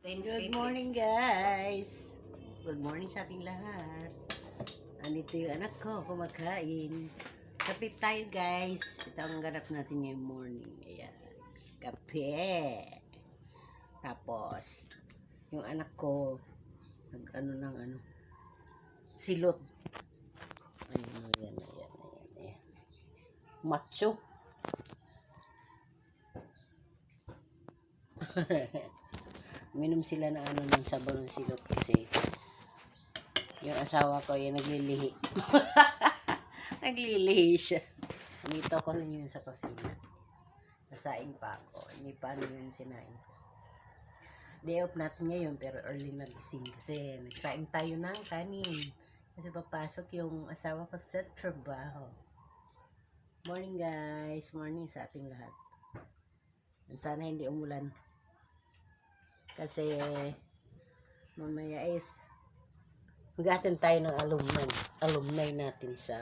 Good morning, guys. Good morning sa ating lahat. Andito yung anak ko, kumakain. Kape tayo, guys. Ito ang ganap natin ngayong morning. Ayan. Kape. Tapos, yung anak ko, silot. Ayan. Macho. Minom sila ng ng sabaw ng silot kasi yung asawa ko yung naglilihi. Naglilihi siya. Dito ko na yun sa kusina. Nasaing pa ako. Hindi pa yun sinaing ko. Day off natin ngayon pero early na gising kasi nagsaing tayo ng kanin. Kasi papasok yung asawa ko sa trabaho. Morning, guys. Morning sa ating lahat. Sana hindi umulan. Kasi mamaya is mag-attend tayo ng alumni natin sa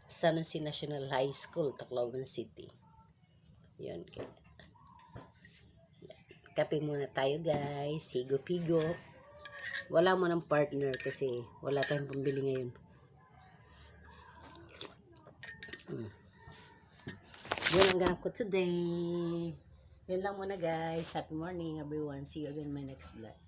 San Jose National High School, Tacloban City. Yun. Kape muna tayo, guys. Higo-pigo. Wala mo ng partner kasi wala tayong pambili ngayon. Yun ang ganap ko today. Yun lang muna, guys. Happy morning, everyone. See you again in my next vlog.